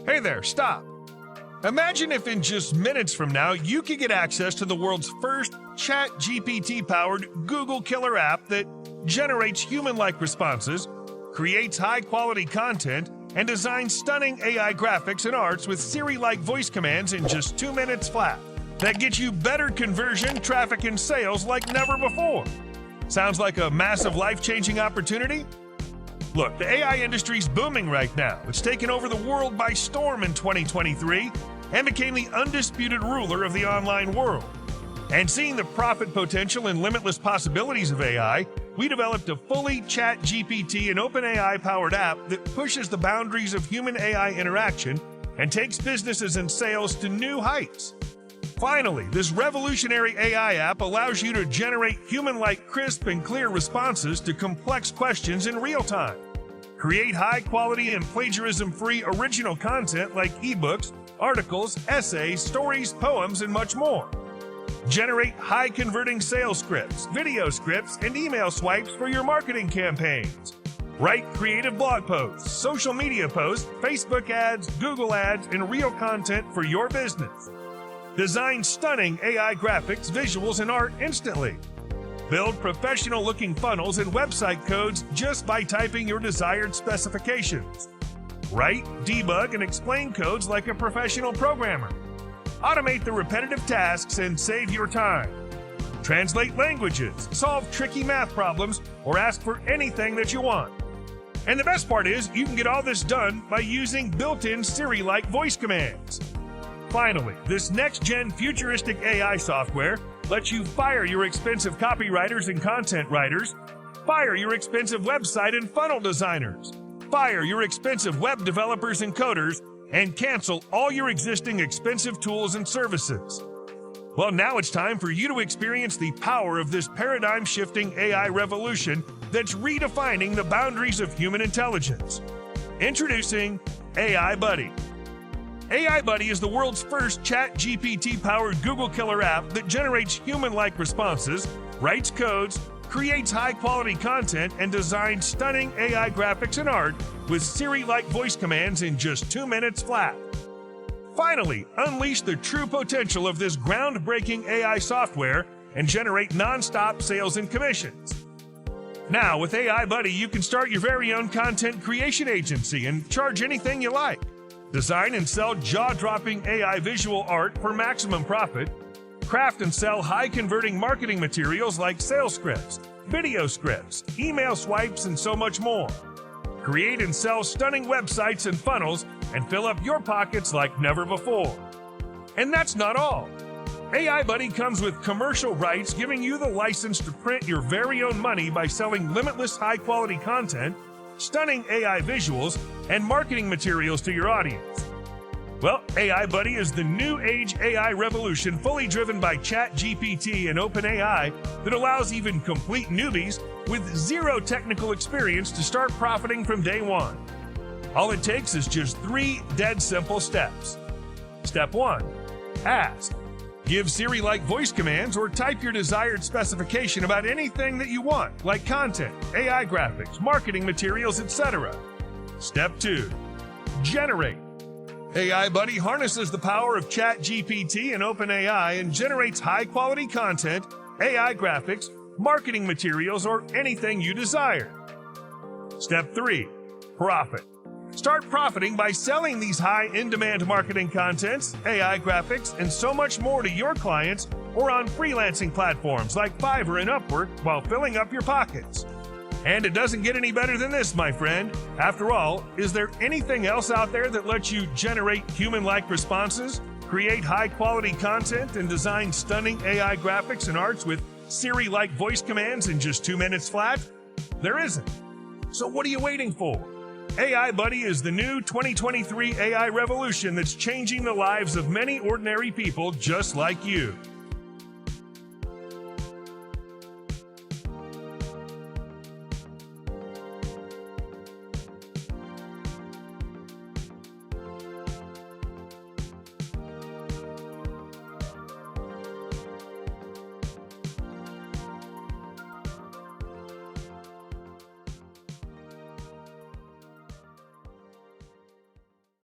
Hey there, stop. Imagine if in just minutes from now you could get access to the world's first ChatGPT-powered Google killer app that generates human-like responses, creates high-quality content, and designs stunning AI graphics and arts with Siri-like voice commands in just 2 minutes flat. That gets you better conversion, traffic, and sales like never before. Sounds like a massive life-changing opportunity? Look, the AI industry's booming right now. It's taken over the world by storm in 2023 and became the undisputed ruler of the online world. And seeing the profit potential and limitless possibilities of AI, we developed a fully ChatGPT and OpenAI-powered app that pushes the boundaries of human-AI interaction and takes businesses and sales to new heights. Finally, this revolutionary AI app allows you to generate human-like crisp and clear responses to complex questions in real time. Create high-quality and plagiarism-free original content like ebooks, articles, essays, stories, poems, and much more. Generate high-converting sales scripts, video scripts, and email swipes for your marketing campaigns. Write creative blog posts, social media posts, Facebook ads, Google ads, and real content for your business. Design stunning AI graphics, visuals, and art instantly. Build professional-looking funnels and website codes just by typing your desired specifications. Write, debug, and explain codes like a professional programmer. Automate the repetitive tasks and save your time. Translate languages, solve tricky math problems, or ask for anything that you want. And the best part is, you can get all this done by using built-in Siri-like voice commands. Finally, this next-gen futuristic AI software lets you fire your expensive copywriters and content writers, fire your expensive website and funnel designers, fire your expensive web developers and coders, and cancel all your existing expensive tools and services. Well, now it's time for you to experience the power of this paradigm-shifting AI revolution that's redefining the boundaries of human intelligence. Introducing AiBuddy. AiBuddy is the world's first ChatGPT-powered Google killer app that generates human-like responses, writes codes, creates high-quality content, and designs stunning AI graphics and art with Siri-like voice commands in just 2 minutes flat. Finally, unleash the true potential of this groundbreaking AI software and generate non-stop sales and commissions. Now, with AiBuddy, you can start your very own content creation agency and charge anything you like. Design and sell jaw-dropping AI visual art for maximum profit. Craft and sell high-converting marketing materials like sales scripts, video scripts, email swipes, and so much more. Create and sell stunning websites and funnels and fill up your pockets like never before. And that's not all. AiBuddy comes with commercial rights giving you the license to print your very own money by selling limitless high-quality content, stunning AI visuals, and marketing materials to your audience. Well, AiBuddy is the new age AI revolution fully driven by ChatGPT and OpenAI that allows even complete newbies with zero technical experience to start profiting from day one. All it takes is just 3 dead simple steps. Step 1. Ask. Give Siri-like voice commands or type your desired specification about anything that you want, like content, AI graphics, marketing materials, etc. Step 2. Generate. AiBuddy harnesses the power of ChatGPT and OpenAI and generates high-quality content, AI graphics, marketing materials, or anything you desire. Step 3. Profit. Start profiting by selling these high in-demand marketing contents, AI graphics, and so much more to your clients or on freelancing platforms like Fiverr and Upwork while filling up your pockets. And it doesn't get any better than this, my friend. After all, is there anything else out there that lets you generate human-like responses, create high-quality content, and design stunning AI graphics and arts with Siri-like voice commands in just 2 minutes flat? There isn't. So what are you waiting for? AiBuddy is the new 2023 AI revolution that's changing the lives of many ordinary people just like you.